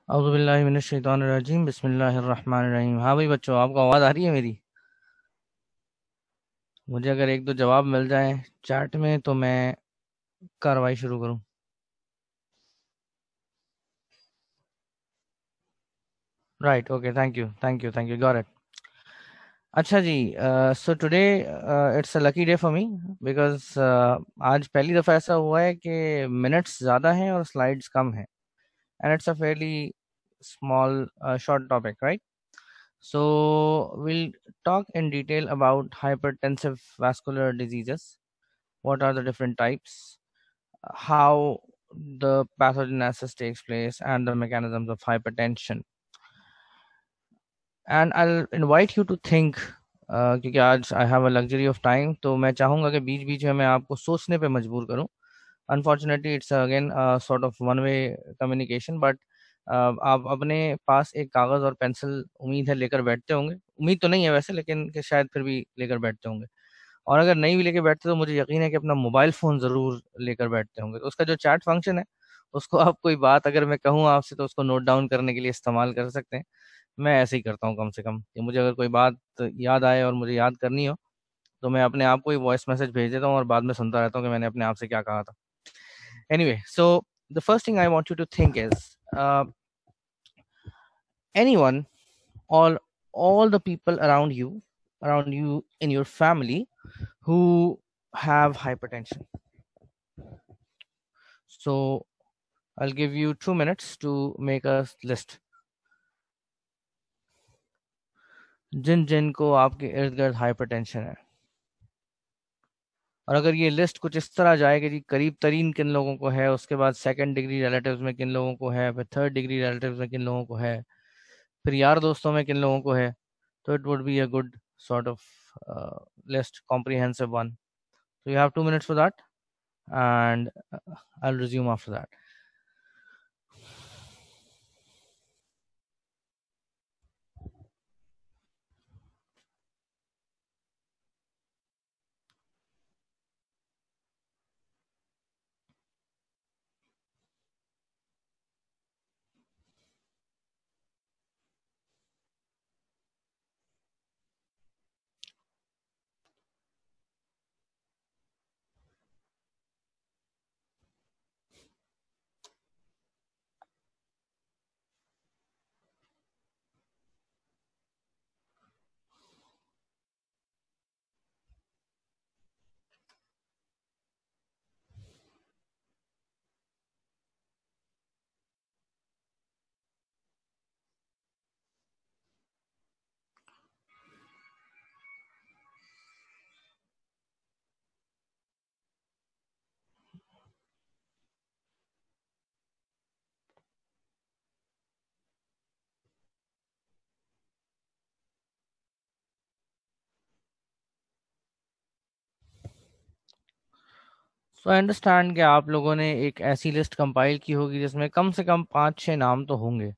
औज़ुबिल्लाहि मिनश्शैतानिर्रजीम बिस्मिल्लाहिर्रहमानिर्रहीम। हाँ भाई बच्चों, आपको आवाज़ आ रही है मेरी? मुझे अगर एक दो जवाब मिल जाए चैट में तो मैं कार्रवाई शुरू करूँ। Right, okay, thank you, got it. अच्छा जी, so today it's a lucky day for me because आज पहली दफ़ा ऐसा हुआ है कि मिनट्स ज़्यादा हैं और स्लाइड्स कम हैं, and it's a fairly small short topic, right? So we'll talk in detail about hypertensive vascular diseases. What are the different types? How the pathogenesis takes place and the mechanisms of hypertension. And I'll invite you to think, क्योंकि आज I have a luxury of time, तो मैं चाहूँगा कि बीच बीच में मैं आपको सोचने पे मजबूर करूँ। Unfortunately it's again sort of one way communication, but आप अपने पास एक कागज़ और पेंसिल उम्मीद है लेकर बैठते होंगे। उम्मीद तो नहीं है वैसे, लेकिन कि शायद फिर भी लेकर बैठते होंगे। और अगर नहीं भी लेके बैठते तो मुझे यकीन है कि अपना मोबाइल फ़ोन ज़रूर लेकर बैठते होंगे। तो उसका जो चैट फंक्शन है, उसको आप कोई बात अगर मैं कहूँ आपसे तो उसको नोट डाउन करने के लिए इस्तेमाल कर सकते हैं। मैं ऐसे ही करता हूँ कम से कम, कि मुझे अगर कोई बात याद आए और मुझे याद करनी हो, तो मैं अपने आप को ही वॉइस मैसेज भेज देता हूँ और बाद में सुनता रहता हूँ कि मैंने अपने आप से क्या कहा था। Anyway, so the first thing I want you to think is, anyone, all the people around you in your family who have hypertension. So I'll give you 2 minutes to make a list. जिन जिन को आपके इर्द गिर्द hypertension है, और अगर ये list कुछ इस तरह जाए कि जी करीब तरीन किन लोगों को है, उसके बाद सेकंड डिग्री रिलेटिव्स में किन लोगों को है, फिर थर्ड डिग्री रिलेटिव्स में किन लोगों को है, फिर यार दोस्तों में किन लोगों को है, तो it would be a good sort of list, comprehensive one. So you have 2 minutes for that, and I'll resume after that. So I understand कि आप लोगों ने एक ऐसी लिस्ट कंपाइल की होगी जिसमें कम से कम 5-6 नाम तो होंगे।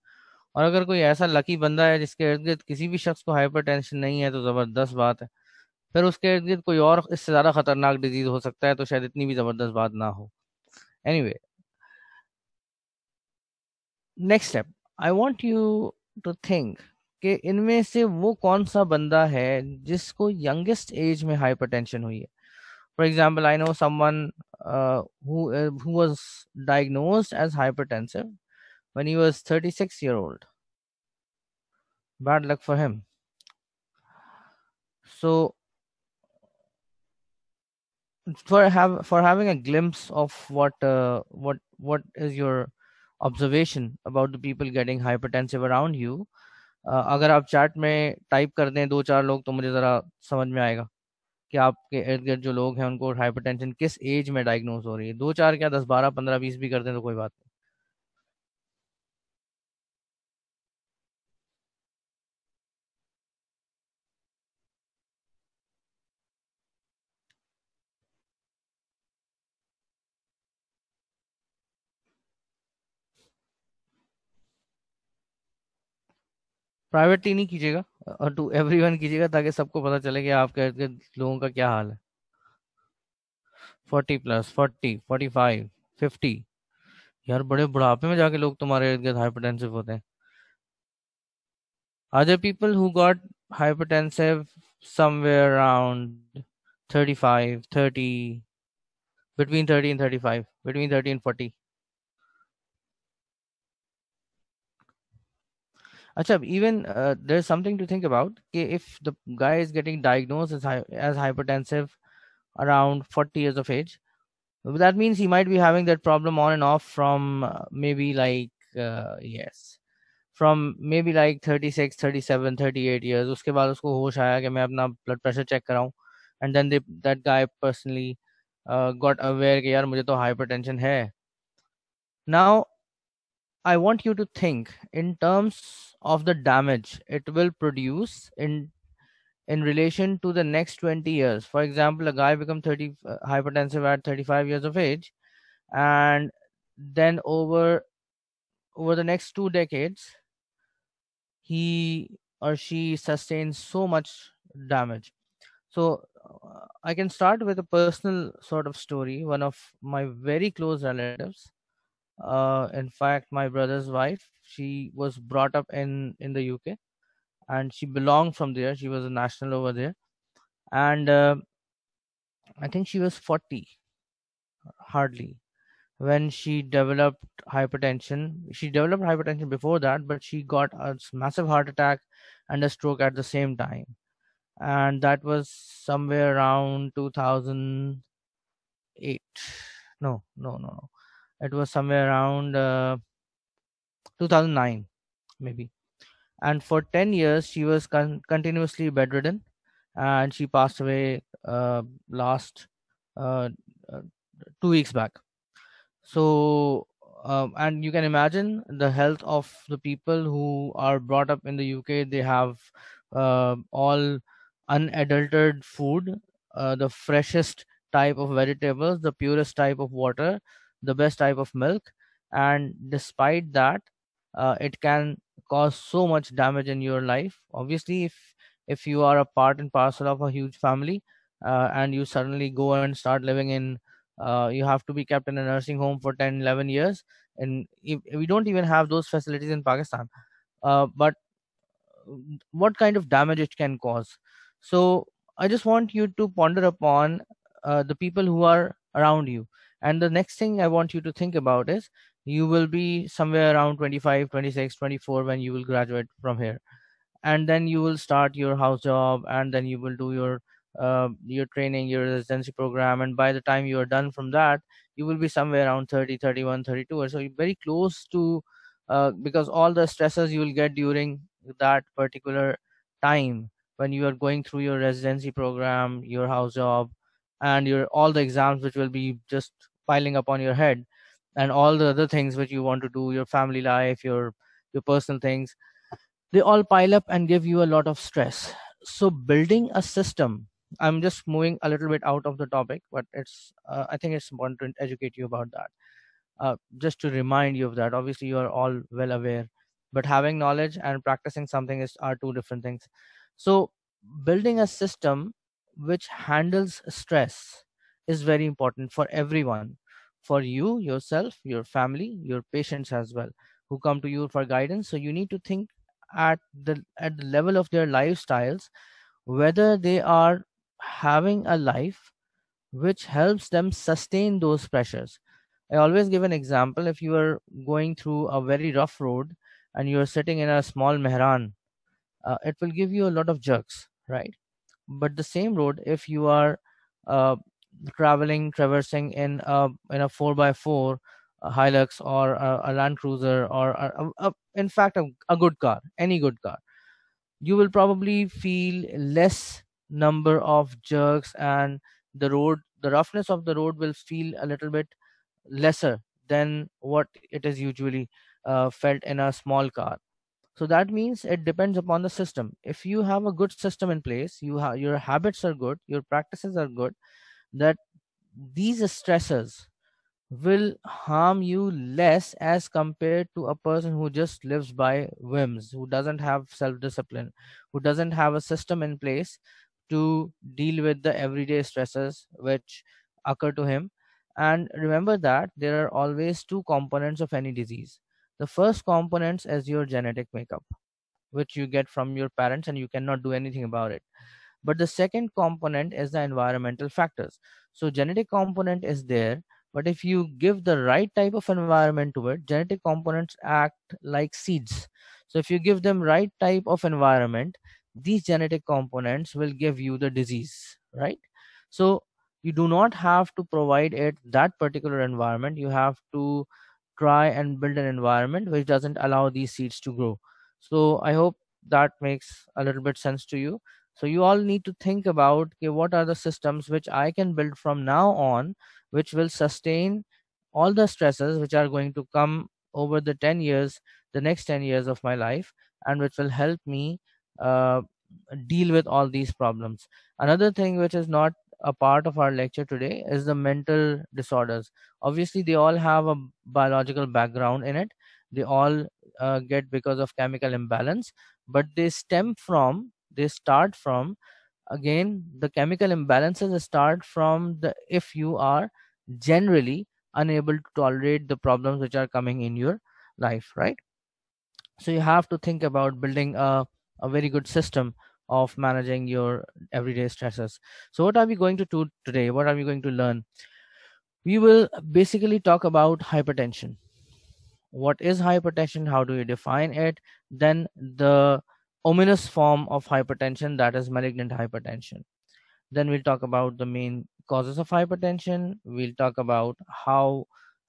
और अगर कोई ऐसा लकी बंदा है जिसके इर्द गिर्द किसी भी शख्स को हाइपरटेंशन नहीं है, तो ज़बरदस्त बात है। फिर उसके इर्द गिर्द कोई और इससे ज़्यादा खतरनाक डिजीज हो सकता है, तो शायद इतनी भी ज़बरदस्त बात ना हो। Anyway, next step, I want you to think कि इनमें से वो कौन सा बंदा है जिसको यंगेस्ट एज में हाइपरटेंशन हुई है। For example, I know someone who was diagnosed as hypertensive when he was 36-year-old. Bad luck for him. So, for having a glimpse of what is your observation about the people getting hypertensive around you, अगर आप chat में type कर दें 2-4 लोग, तो मुझे ज़रा समझ में आएगा कि आपके इर्द गिर्द जो लोग हैं उनको हाइपरटेंशन किस एज में डायग्नोज हो रही है। 2-4 क्या, 10, 12, 15, 20 भी कर दें तो कोई बात नहीं। प्राइवेटली नहीं कीजिएगा, और टू एवरीवन कीजिएगा, ताकि सबको पता चले कि आपके इर्द गिर्द लोगों का क्या हाल है। 40+, 40, 45, 50, यार बड़े बुढ़ापे में जाके लोग तुम्हारे इर्द गिर्द हाइपरटेंसिव होते हैं. Are there people who got hypertensive somewhere around 35, 30, between 30 and 35, between 30 and 40? Acha, even there's something to think about. If the guy is getting diagnosed as hypertensive around 40 years of age, that means he might be having that problem on and off from maybe like, yes, from maybe like 36, 37, 38 years. उसके बाद उसको होश आया कि मैं अपना blood pressure check कराऊं, and then that guy personally got aware कि यार मुझे तो hypertension है. Now I want you to think in terms of the damage it will produce in relation to the next 20 years. For example, a guy become 30 hypertensive at 35 years of age, and then over the next 2 decades he or she sustains so much damage. So I can start with a personal sort of story. One of my very close relatives, in fact my brother's wife, she was brought up in the UK, and she belonged from there. She was a national over there, and I think she was 40 hardly when she developed hypertension. She developed hypertension before that, but she got a massive heart attack and a stroke at the same time. And that was somewhere around 2008. No, no, no, no. It was somewhere around 2009, maybe. And for 10 years, she was continuously bedridden, and she passed away last uh, uh, 2 weeks back. So, and you can imagine the health of the people who are brought up in the UK. They have all unadulterated food, the freshest type of vegetables, the purest type of water, the best type of milk, and despite that, it can cause so much damage in your life. Obviously, if you are a part and parcel of a huge family, and you suddenly go and start living in, you have to be kept in a nursing home for 10, 11 years, and if, we don't even have those facilities in Pakistan. But what kind of damage it can cause. So I just want you to ponder upon the people who are around you. And the next thing I want you to think about is you will be somewhere around 25, 26, 24 when you will graduate from here, and then you will start your house job, and then you will do your training, your residency program, and by the time you are done from that, you will be somewhere around 30, 31, 32, or so. You're very close to, because all the stresses you will get during that particular time when you are going through your residency program, your house job, and your all the exams which will be just piling up on your head, and all the other things which you want to do, your family life, your personal things, they all pile up and give you a lot of stress. So building a system, I'm just moving a little bit out of the topic, but it's I think it's important to educate you about that, just to remind you of that. Obviously you are all well aware, but having knowledge and practicing something is are two different things. So building a system which handles stress is very important for everyone, for you yourself, your family, your patients as well, who come to you for guidance. So you need to think at the level of their lifestyles, whether they are having a life which helps them sustain those pressures. I always give an example. If you are going through a very rough road and you are sitting in a small mehran, it will give you a lot of jerks, right? But the same road, if you are uh, traversing in a 4x4 Hilux, or a Land Cruiser, or in fact a good car, any good car, you will probably feel less number of jerks, and the roughness of the road will feel a little bit lesser than what it is usually felt in a small car. So that means it depends upon the system. If you have a good system in place, your habits are good, your practices are good, that these stresses will harm you less as compared to a person who just lives by whims, who doesn't have self discipline, who doesn't have a system in place to deal with the everyday stresses which occur to him. And remember that there are always two components of any disease. The first component is your genetic makeup, which you get from your parents and you cannot do anything about it. But the second component is the environmental factors. So genetic component is there, but if you give the right type of environment to it, genetic components act like seeds. So if you give them right type of environment, these genetic components will give you the disease, right? So you do not have to provide it that particular environment. You have to try and build an environment which doesn't allow these seeds to grow. So I hope that makes a little bit sense to you. So you all need to think about, okay, what are the systems which I can build from now on, which will sustain all the stresses which are going to come over the 10 years, the next 10 years of my life, and which will help me uh, deal with all these problems. Another thing which is not a part of our lecture today is the mental disorders. Obviously, they all have a biological background in it. They all get because of chemical imbalance, but they start from, again, the chemical imbalances start from the if you are generally unable to tolerate the problems which are coming in your life, right? So you have to think about building a very good system of managing your everyday stresses. So what are we going to do today? What are we going to learn? We will basically talk about hypertension. What is hypertension? How do you define it? Then the ominous form of hypertension, that is malignant hypertension. Then we'll talk about the main causes of hypertension. We'll talk about how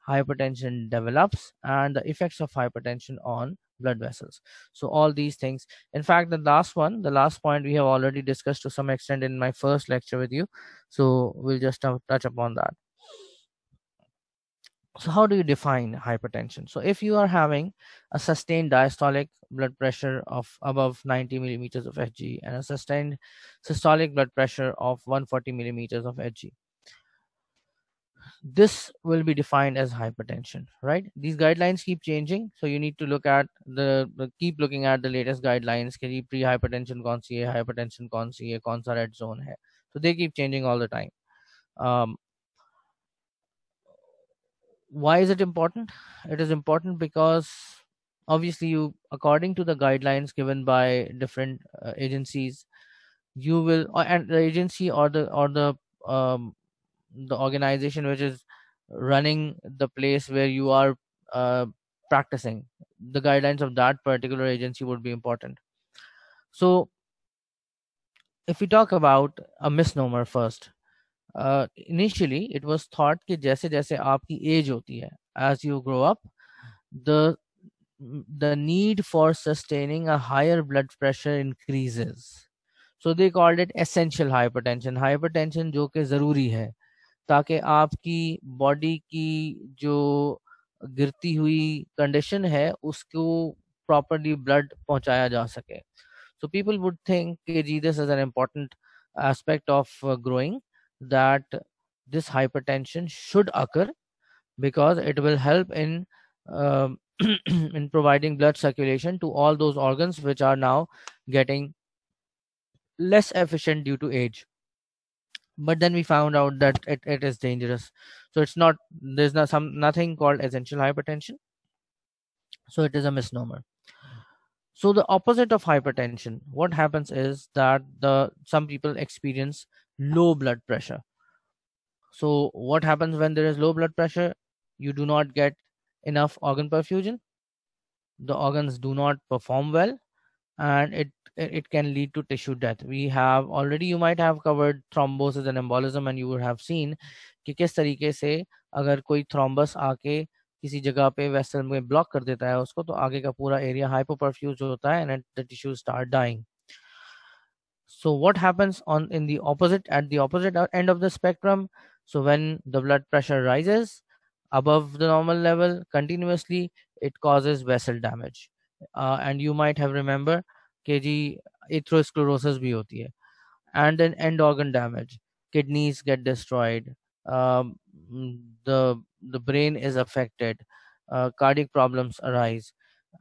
hypertension develops and the effects of hypertension on blood vessels. So all these things. In fact, the last point we have already discussed to some extent in my first lecture with you. So we'll just touch upon that. So how do you define hypertension? So if you are having a sustained diastolic blood pressure of above 90 millimeters of Hg and a sustained systolic blood pressure of 140 millimeters of Hg, this will be defined as hypertension, right? These guidelines keep changing, so you need to look at keep looking at the latest guidelines. Pre hypertension कौन सी है, hypertension कौन सी है, कौन सा red zone है. So they keep changing all the time. um, why is it important? It is important because obviously, you, according to the guidelines given by different agencies, you will, and the agency um, the organization which is running the place where you are uh, practicing, the guidelines of that particular agency would be important. So if we talk about a misnomer first, initially it was thought कि जैसे जैसे आपकी age होती है, as you grow up, the the need for sustaining a higher blood pressure increases. So they called it essential hypertension, hypertension जो कि ज़रूरी है ताकि आपकी बॉडी की जो गिरती हुई कंडीशन है उसको प्रॉपरली ब्लड पहुंचाया जा सके. So people would think कि जी this is an important aspect of growing, that this hypertension should occur because it will help in um in providing blood circulation to all those organs which are now getting less efficient due to age. But then we found out that it is dangerous. So it's not, there's nothing called essential hypertension. So it is a misnomer. So the opposite of hypertension, what happens is that the some people experience low blood pressure. So what happens when there is low blood pressure? You do not get enough organ perfusion, the organs do not perform well, and it can lead to tissue death. We have already, you might have covered thrombosis and embolism, and you would have seen कि किस तरीके से अगर कोई thrombus आके किसी जगह पे वेसल में ब्लॉक कर देता है उसको, तो आगे का पूरा एरिया हाइपोपरफ्यूज होता है and the tissue start dying. So what happens on in the opposite, at the opposite end of the spectrum? So when the blood pressure rises above the normal level continuously, it causes vessel damage. And you might have remember कि जी atherosclerosis भी होती है. And then end organ damage, kidneys get destroyed, the brain is affected, cardiac problems arise,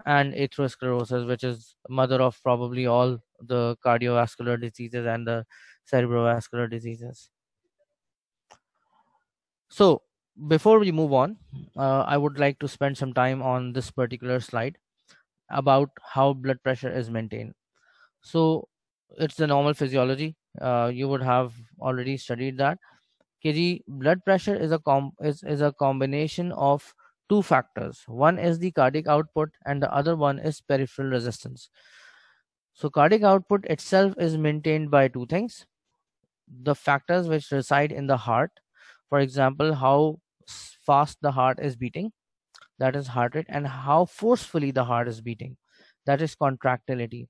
and atherosclerosis, which is mother of probably all the cardiovascular diseases and the cerebrovascular diseases. So before we move on, I would like to spend some time on this particular slide about how blood pressure is maintained. So it's the normal physiology. You would have already studied that. KG, blood pressure is is a combination of two factors. One is the cardiac output, and the other one is peripheral resistance. So cardiac output itself is maintained by two things: the factors which reside in the heart, for example, how fast the heart is beating, that is heart rate, and how forcefully the heart is beating, that is contractility.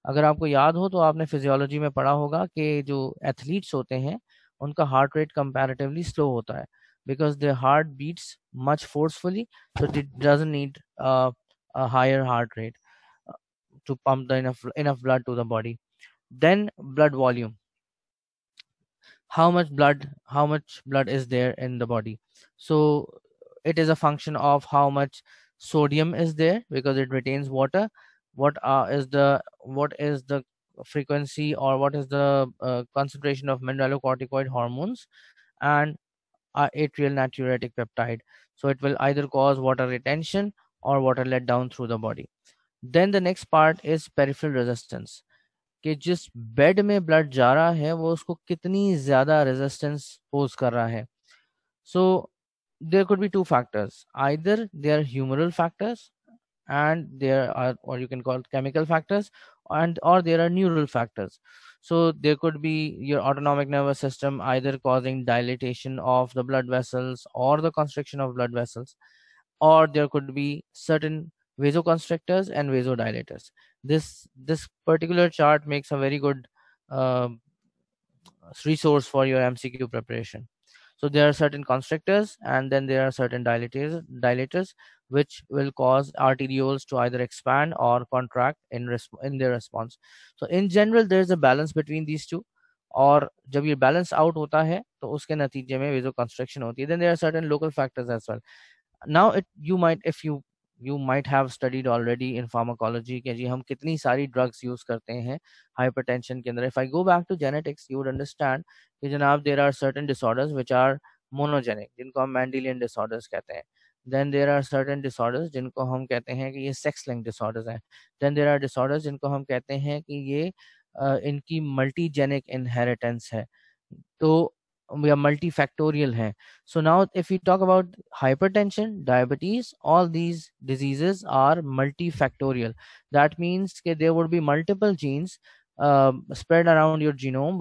अगर आपको याद हो तो आपने physiology में पढ़ा होगा कि जो एथलीट्स होते हैं उनका हार्ट रेट कंपैरेटिवली स्लो होता है, because their heart beats much forcefully, so it doesn't need a higher heart rate to pump the enough blood to the body. Then blood volume, how much blood is there in the body. So it is a function of how much sodium is there, because it retains water. What is the frequency, or what is the concentration of mineralocorticoid hormones and atrial natriuretic peptide. So it will either cause water retention or water let down through the body. Then the next part is peripheral resistance, कि जिस bed में blood जा रहा है वो उसको कितनी ज्यादा रेजिस्टेंस पोज कर रहा है. So there could be two factors: either they are humoral factors, and there are, or you can call it chemical factors, and or there are neural factors. So there could be your autonomic nervous system either causing dilatation of the blood vessels or the constriction of blood vessels, or there could be certain vasoconstrictors and vasodilators. This particular chart makes a very good uh, resource for your MCQ preparation. So there are certain constrictors, and then there are certain dilators which will cause arterioles to either expand or contract in their response. So in general there is a balance between these two, और जब ये balance out होता है तो उसके नतीजे में vasoconstriction होती है. Then there are certain local factors as well. Now it you might if you might have studied already in pharmacology कि जी हम कितनी सारी drugs use करते हैं hypertension के अंदर. If I go back to genetics, you would understand कि जनाब there are certain disorders which are monogenic, जिनको हम Mendelian disorders कहते हैं. Then there are certain disorders जिनको हम कहते हैं कि ये sex linked disorders हैं. Then there are disorders जिनको हम कहते हैं कि ये इनकी multigenic inheritance है, तो या multifactorial है. So now if we talk about hypertension, diabetes, all these diseases are multifactorial. That means that there would be multiple genes spread around your genome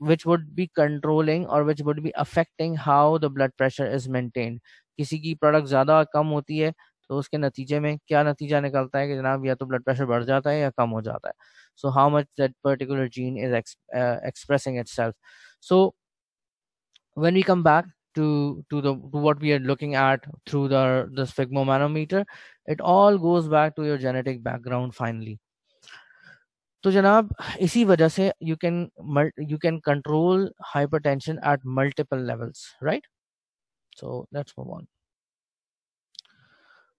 which would be controlling or which would be affecting how the blood pressure is maintained. किसी की product ज़्यादा कम होती है तो उसके नतीजे में क्या नतीजा निकलता है कि जनाब या तो ब्लड प्रेशर बढ़ जाता है या कम हो जाता है. So how much that particular gene is expressing itself. So when we come back to what we are looking at through the sphygmomanometer, it all goes back to your genetic background finally. तो जनाब इसी वजह से you can control hypertension at multiple levels, right? So let's move on.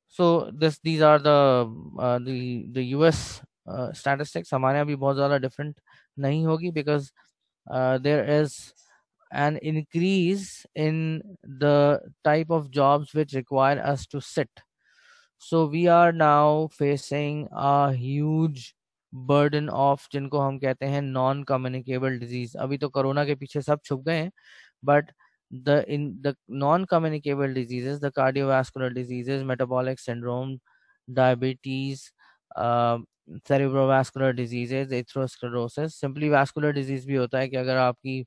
So these are the US statistics. हमारे यहाँ भी बहुत ज़्यादा different नहीं होगी, because there is an increase in the type of jobs which require us to sit. So we are now facing a huge burden of जिनको हम कहते हैं नॉन कम्युनिकेबल डिजीज. अभी तो कोरोना के पीछे सब छुप गए हैं, but the non-communicable diseases, the cardiovascular diseases, metabolic syndrome, diabetes, cerebrovascular diseases, atherosclerosis. Simply vascular disease भी होता है कि अगर आपकी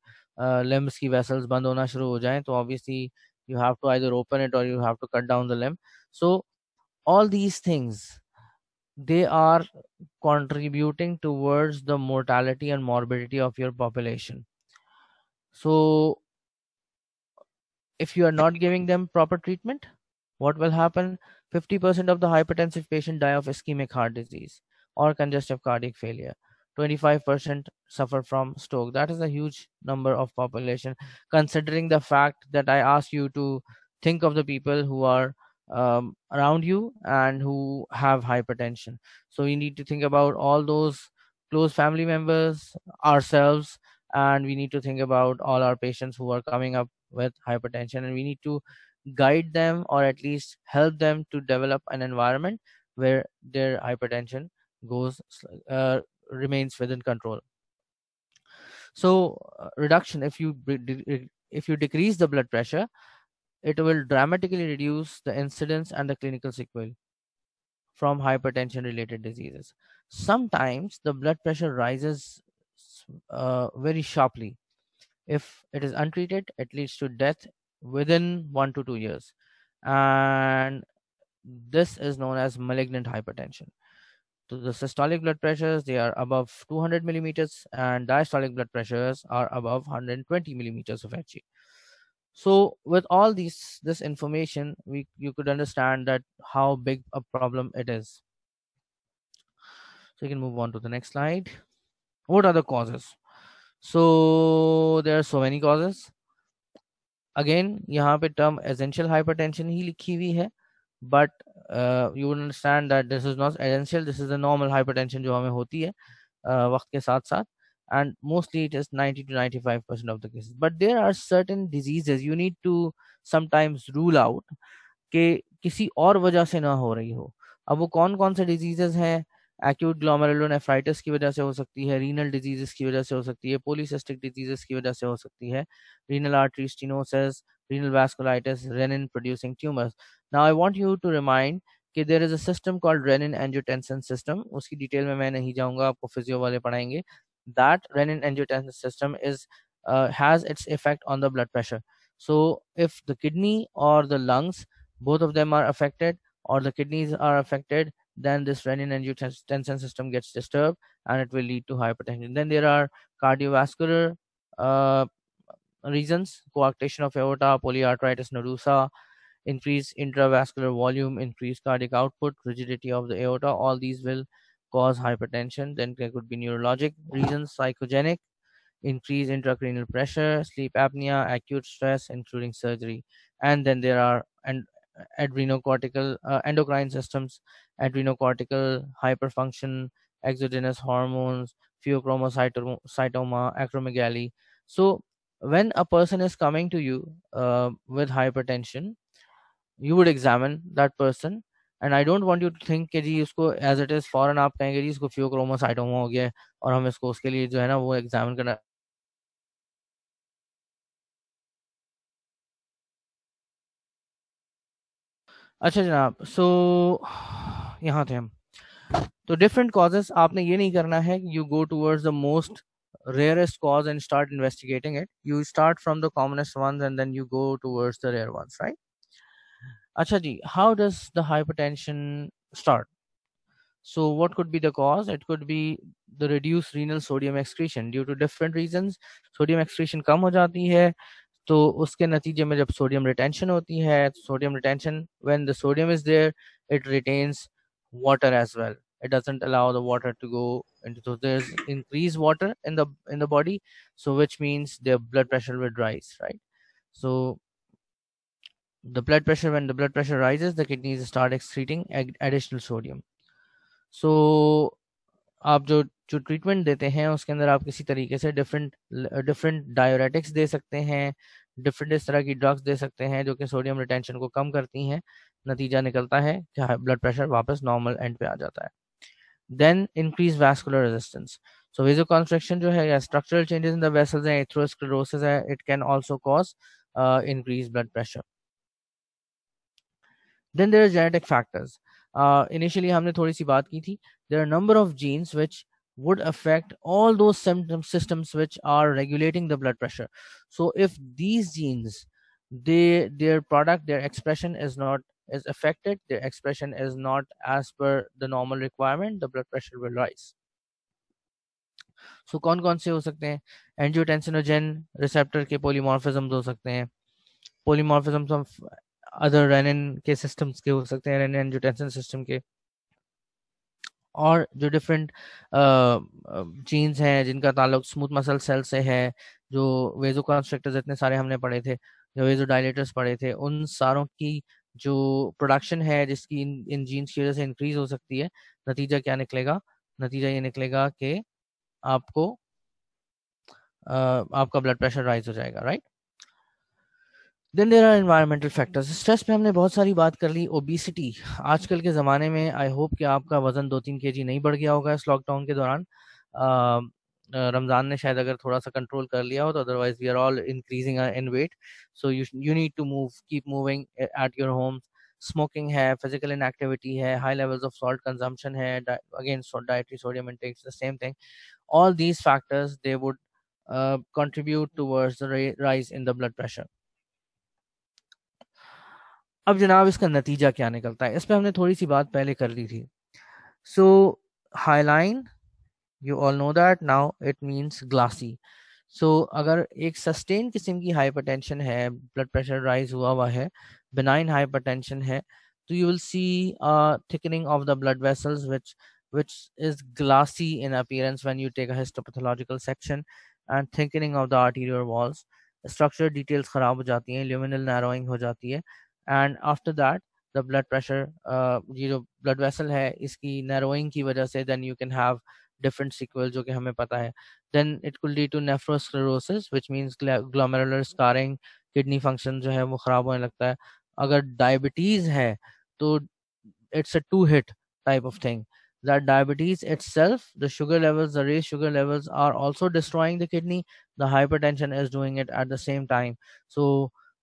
limbs की vessels बंद होना शुरू हो जाएं तो obviously you have to either open it or you have to cut down the limb. So all these things, they are contributing towards the mortality and morbidity of your population. So if you are not giving them proper treatment, what will happen? 50% of the hypertensive patient die of ischemic heart disease or congestive cardiac failure. 25% suffer from stroke. That is a huge number of population, considering the fact that I asked you to think of the people who are around you and who have hypertension. So we need to think about all those close family members, ourselves, and we need to think about all our patients who are coming up with hypertension, and we need to guide them or at least help them to develop an environment where their hypertension goes uh, remains within control. So reduction, if you decrease the blood pressure, it will dramatically reduce the incidence and the clinical sequelae from hypertension related diseases. Sometimes the blood pressure rises very sharply. If it is untreated, it leads to death within 1 to 2 years. And this is known as malignant hypertension. So the systolic blood pressures, they are above 200 millimeters, and diastolic blood pressures are above 120 millimeters of Hg. So with all this information, you could understand that how big a problem it is. So you can move on to the next slide. What are the causes? So there are so many causes. Again, यहाँ पे term essential hypertension ही लिखी हुई है, but you would understand that this is not essential. This is the normal hypertension जो हमें होती है वक्त के साथ साथ, and mostly it is 90 to 95% of the cases. But there are certain diseases you need to sometimes rule out कि किसी और वजह से ना हो रही हो. अब वो कौन कौन से डिजीजेस हैं? एक्यूट ग्लोमेरुलोनेफ्राइटिस की वजह से हो सकती है, रीनल डिजीजेस की वजह से हो सकती है, पॉलीसिस्टिक डिजीजेस की वजह से हो सकती है, renal artery stenosis, renal vasculitis, renin producing tumours. Now I want you to remind कि there is a system called renin angiotensin system. उसकी डिटेल में मैं नहीं जाऊंगा, आपको फिजियो वाले पढ़ाएंगे. That renin angiotensin system is has its effect on the blood pressure. So if the kidney or the lungs, both of them are affected, or the kidneys are affected, then this renin angiotensin system gets disturbed and it will lead to hypertension. Then there are cardiovascular uh, reasons: coarctation of aorta, polyarteritis nodosa, increased intravascular volume, increased cardiac output, rigidity of the aorta. All these will cause hypertension. Then there could be neurologic reasons: psychogenic, increased intracranial pressure, sleep apnea, acute stress, including surgery. And then there are adrenocortical endocrine systems, adrenocortical hyperfunction, exogenous hormones, pheochromocytoma, acromegaly. So when a person is coming to you with hypertension, you would examine that person. And I don't want you to think कि जी इसको as it is फौरन आप कहेंगे जी इसको pheochromocytoma हो गया है और हम इसको उसके लिए जो है ना वो एग्जामिन करना. अच्छा जनाब, सो यहाँ थे हम. तो डिफरेंट कॉजेस, आपने ये नहीं करना है कि you go towards the most rarest cause and start investigating it. You start from the commonest ones and then you go towards the rare ones, right? Acha ji, how does the hypertension start? So what could be the cause? It could be the reduced renal sodium excretion due to different reasons. Sodium excretion कम हो जाती है, तो उसके नतीजे में जब sodium retention होती है, sodium retention, when the sodium is there, it retains water as well. It doesn't allow the water to go into, so there's increased water in the body, so which means their blood pressure will rise, right? So the blood pressure, when the blood pressure rises, the kidneys start excreting additional sodium. So आप जो जो treatment देते हैं उसके अंदर आप किसी तरीके से डिफरेंट डिफरेंट डायोरेटिक्स दे सकते हैं, डिफरेंट इस तरह की ड्रग्स दे सकते हैं जो कि सोडियम रिटेंशन को कम करती हैं. नतीजा निकलता है कि ब्लड प्रेशर वापस नॉर्मल एंड पे आ जाता है. Then increase vascular resistance. So vasoconstriction जो है या structural changes in the vessels है, एथेरोस्क्लेरोसिस है, it can also cause increase blood pressure. Then there are genetic factors. Initially हमने थोड़ी सी बात की थी. There are a number of genes which would affect all those systems which are regulating the blood pressure. So if these genes, their expression is affected, their expression is not as per the normal requirement, the blood pressure will rise. So कौन कौन से हो सकते हैं? Angiotensinogen receptor के polymorphism हो सकते हैं. पॉलीमॉर्फिज्म अदर रेनिन के सिस्टम्स के हो सकते हैं, रेनिन एंजियोटेंसिन सिस्टम के. और जो डिफरेंट जीन्स हैं जिनका ताल्लुक स्मूथ मसल सेल से है, जो वेजो कंस्ट्रक्टर्स इतने सारे हमने पढ़े थे, जो वेजो डायलेटर्स पढ़े थे, उन सारों की जो प्रोडक्शन है जिसकी इन जीन्स की वजह से इंक्रीज हो सकती है. नतीजा क्या निकलेगा? नतीजा ये निकलेगा कि आपको आपका ब्लड प्रेशर राइज हो जाएगा, right. Then there are environmental factors. Stress पे हमने बहुत सारी बात कर ली। ओबिसिटी, आजकल के ज़माने में आई होप कि आपका वज़न 2-3 kg नहीं बढ़ गया होगा इस लॉकडाउन के दौरान। रमज़ान ने शायद अगर थोड़ा सा कंट्रोल कर लिया हो, तो otherwise we are all increasing in weight. So you need to move, keep moving at your home. Smoking है, फिजिकल इनएक्टिविटी है, high levels of salt consumption है, again dietary sodium intake, the same thing. All these factors, they would contribute towards the rise in the blood pressure. अब जनाब इसका नतीजा क्या निकलता है, इस पे हमने थोड़ी सी बात पहले कर ली थी। So hyaline, you all know that now, it means glassy. So अगर एक सस्टेन किस्म की हाइपरटेंशन है, ब्लड प्रेशर राइज हुआ है, बिनाइन हाइपरटेंशन है, तो you will see thickening of the blood vessels which is glassy in appearance when you take a histopathological section, and thickening of the arterial walls, structure details खराब हो जाती हैं, luminal narrowing हो जाती है, and after that the blood pressure, ये जो blood vessel है इसकी narrowing की वजह से then you can have different sequel जो कि हमें पता है। Then it could lead to nephrosclerosis, which means glomerular scarring, kidney function जो है वो खराब होने लगता है। अगर डायबिटीज है तो it's a two hit type of thing, that diabetes itself, the sugar levels, the raised sugar levels are also destroying the kidney, the hypertension is doing it at the same time. So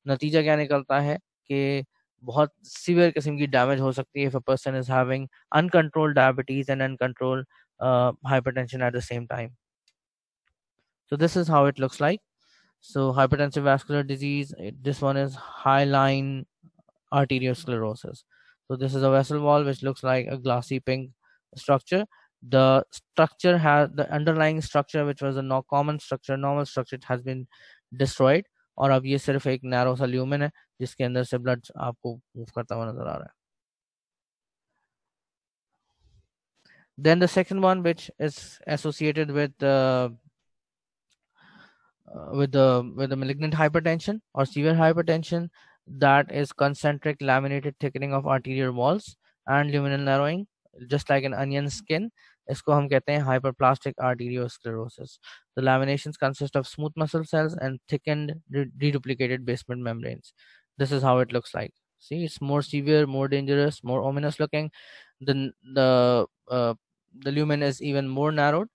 नतीजा क्या निकलता है कि बहुत severe किस्म की damage हो सकती है if a person is having uncontrolled diabetes and uncontrolled hypertension at the same time. So this is how it looks like. So hypertensive vascular disease, this one is hyaline arteriosclerosis. So this is a vessel wall which looks like a glassy pink structure. The structure has the underlying structure, which was a common structure, normal structure, it has been destroyed, और अब ये सिर्फ एक narrow सा lumen है जिसके अंदर से ब्लड आपको मूव करता हुआ नजर आ रहा है. Then the second one, which is associated with the malignant hypertension or severe hypertension, that is concentric laminated thickening of arterial walls and luminal narrowing, just like an onion skin. इसको हम कहते हैं hyperplastic arteriosclerosis. The laminations consist of smooth muscle cells and thickened reduplicated basement membranes. This is how it looks like. See, it's more severe, more dangerous, more ominous looking. The lumen is even more narrowed,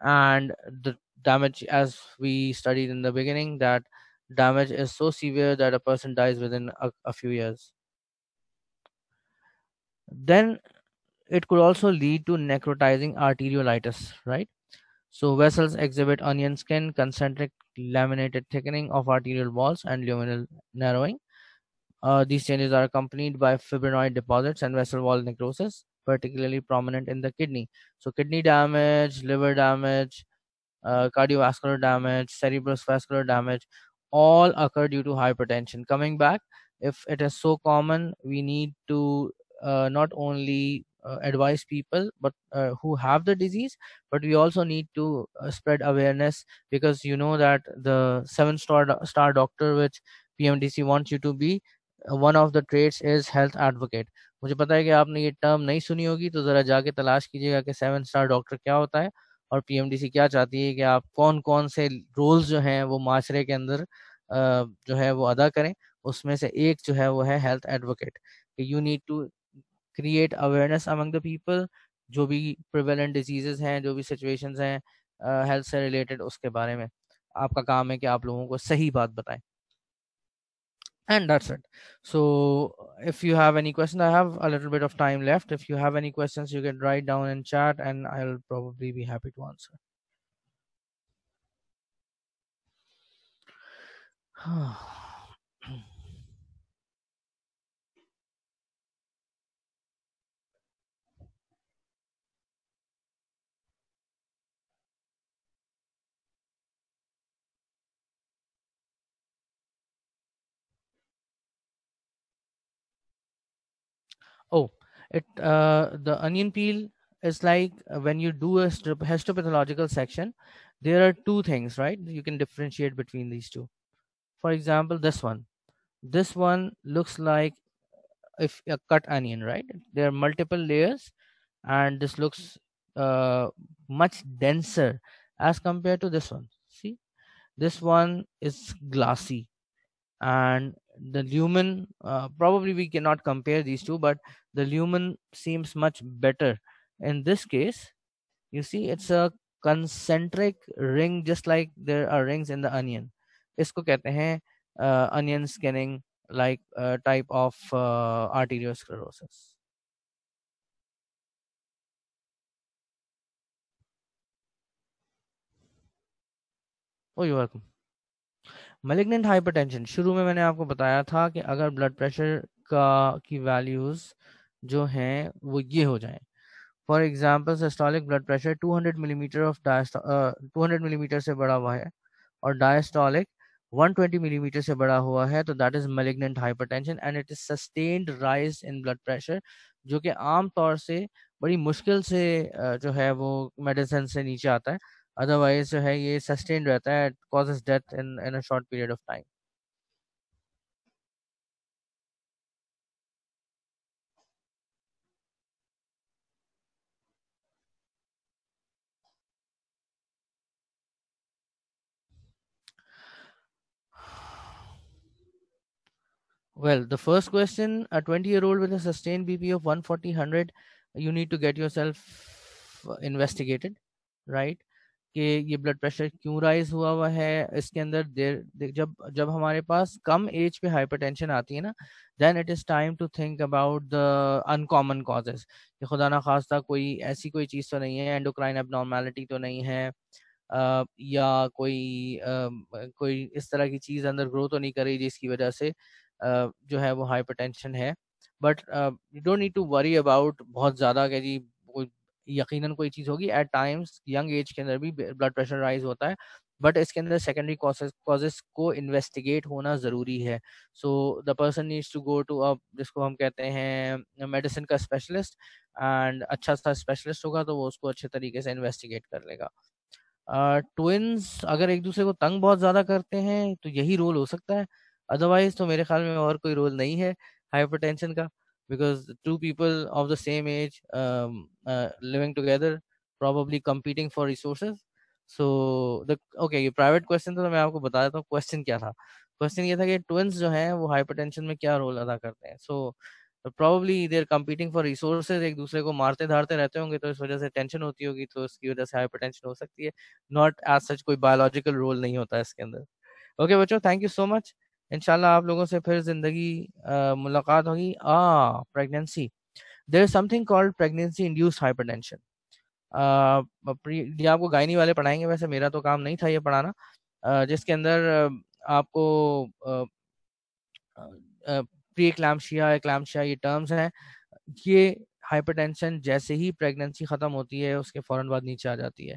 and the damage, as we studied in the beginning, that damage is so severe that a person dies within a few years. Then it could also lead to necrotizing arteriolitis, right? So vessels exhibit onion skin, concentric laminated thickening of arterial walls, and luminal narrowing. These changes are accompanied by fibrinoid deposits and vessel wall necrosis, particularly prominent in the kidney. So kidney damage, liver damage, cardiovascular damage, cerebrovascular damage, all occur due to hypertension. Coming back, if it is so common, we need to not only advise people but who have the disease, but we also need to spread awareness, because you know that the seven star doctor which PMDC wants you to be, one of the traits is health advocate. मुझे पता है कि आपने ये term नहीं सुनी होगी, तो ज़रा जाके तलाश कीजिएगा कि 7 स्टार डॉक्टर क्या होता है और पीएमडीसी क्या चाहती है कि आप कौन कौन से रोल्स जो हैं वो माशरे के अंदर जो है वो अदा करें. उसमें से एक जो है वो है health advocate. You need to create awareness among the people, जो भी प्रिवेलेंट डिजीजेस हैं, जो भी सिचुएशंस हैं हेल्थ से रिलेटेड, उसके बारे में आपका काम है कि आप लोगों को सही बात बताएं. And that's it. So if you have any questions, I have a little bit of time left. If you have any questions, you can write down in chat and I'll probably be happy to answer. Oh, the onion peel is like when you do a histopathological section, there are two things, right? You can differentiate between these two. For example, this one looks like if a cut onion, right? There are multiple layers, and this looks much denser as compared to this one. See, This one is glassy, and the lumen, probably we cannot compare these two, but the lumen seems much better in this case. You see, it's a concentric ring, just like there are rings in the onion. इसको कहते हैं onion scanning, like type of arteriosclerosis. Oh you welcome. Malignant hypertension, शुरू में मैंने आपको बताया था कि अगर ब्लड प्रेशर का की वैल्यूज जो हैं वो ये हो जाएं, for example systolic blood pressure 200 millimetre of 200 millimetre से बढ़ा हुआ है, और डायस्टोलिक 120 मिलीमीटर से बढ़ा हुआ है, तो that is malignant hypertension and it is sustained rise in blood pressure, जो कि आम तौर से बड़ी मुश्किल से जो है वो मेडिसिन से नीचे आता है। अदरवाइज जो है ये सस्टेन्ड रहता है, causes death in a short period of time. Well, the first question, a 20-year-old with a sustained BP of 140/100, you need to get yourself investigated, right? कि ये ब्लड प्रेशर क्यों राइज हुआ हुआ है इसके अंदर। जब जब हमारे पास कम एज पे हाइपरटेंशन आती है ना, then it is time to think about the uncommon causes, कि खुदा ना खास्ता कोई ऐसी कोई चीज़ तो नहीं है, एंडोक्राइन एबनॉर्मेलिटी तो नहीं है, या कोई इस तरह की चीज़ अंदर ग्रो तो नहीं कर रही जिसकी वजह से जो है वो हाइपरटेंशन है। But you don't need to worry about बहुत ज़्यादा कि जी कोई यकीनन कोई चीज़ होगी। एट टाइम्स यंग एज के अंदर भी ब्लड प्रेशर राइज होता है, बट इसके अंदर सेकेंडरी कॉजेज को इन्वेस्टिगेट होना ज़रूरी है। So the person needs to go to a, जिसको हम कहते हैं मेडिसिन का स्पेशलिस्ट, एंड अच्छा सा स्पेशलिस्ट होगा तो वो उसको अच्छे तरीके से इन्वेस्टिगेट कर लेगा। ट्विन्स अगर एक दूसरे को तंग बहुत ज्यादा करते हैं तो यही रोल हो सकता है, अदरवाइज तो मेरे ख्याल में और कोई रोल नहीं है हाइपरटेंशन का, because two people of the same age living together, probably competing for resources. So the okay, ये प्राइवेट क्वेश्चन तो मैं आपको बता देता हूँ क्वेश्चन क्या था। क्वेश्चन ये था कि ट्विन्स जो हैं वो हाइपरटेंशन में क्या रोल अदा करते हैं। So probably there competing for resources, एक दूसरे को मारते धारते रहते होंगे, तो इस वजह से टेंशन होती होगी, तो इसकी वजह से हाइपरटेंशन हो सकती है। नॉट एज सच कोई बायोलॉजिकल रोल नहीं होता है इसके अंदर। ओके बच्चों, थैंक यू सो मच। इंशाल्लाह आप लोगों से फिर जिंदगी मुलाकात होगी। Pregnancy, there is something called pregnancy induced hypertension. ये आपको गायनी वाले पढ़ाएंगे, वैसे मेरा तो काम नहीं था ये पढ़ाना। जिसके अंदर आपको प्री एक्लैम्पशिया, एक्लैम्पशिया, ये टर्म्स हैं। ये हाइपरटेंशन जैसे ही प्रेगनेंसी खत्म होती है उसके फौरन बाद नीचे आ जाती है।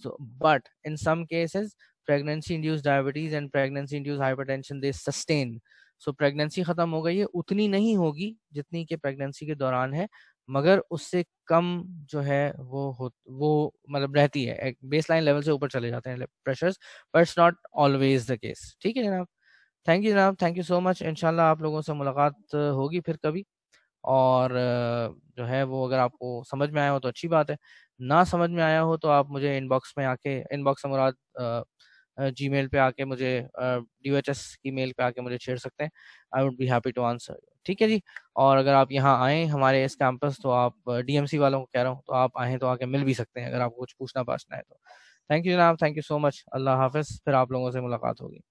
So but in some cases pregnancy induced diabetes and pregnancy induced hypertension they sustain. So pregnancy खत्म हो गई है, उतनी नहीं होगी जितनी कि प्रेगनेंसी के दौरान है, मगर उससे कम जो है वो मतलब रहती है, एक बेस लाइन लेवल से ऊपर चले जाते हैं pressures, but it's not always the case. ठीक है जनाब, थैंक यू जनाब, थैंक यू सो मच। इंशाल्लाह आप लोगों से मुलाकात होगी फिर कभी। और जो है वो अगर आपको समझ में आया हो तो अच्छी बात है, ना समझ में आया हो तो आप मुझे इनबॉक्स में आके, इनबॉक्स से मुराद जीमेल पे आके मुझे, DHS की मेल पे आके मुझे छेड़ सकते हैं। I would be happy to answer. ठीक है जी। और अगर आप यहाँ आए हमारे इस कैंपस, तो आप DMC वालों को कह रहा हूँ, तो आप आए तो आके मिल भी सकते हैं अगर आपको कुछ पूछना पाछना है तो। थैंक यू जनाब, थैंक यू सो मच। अल्लाह हाफिज़, फिर आप लोगों से मुलाकात होगी।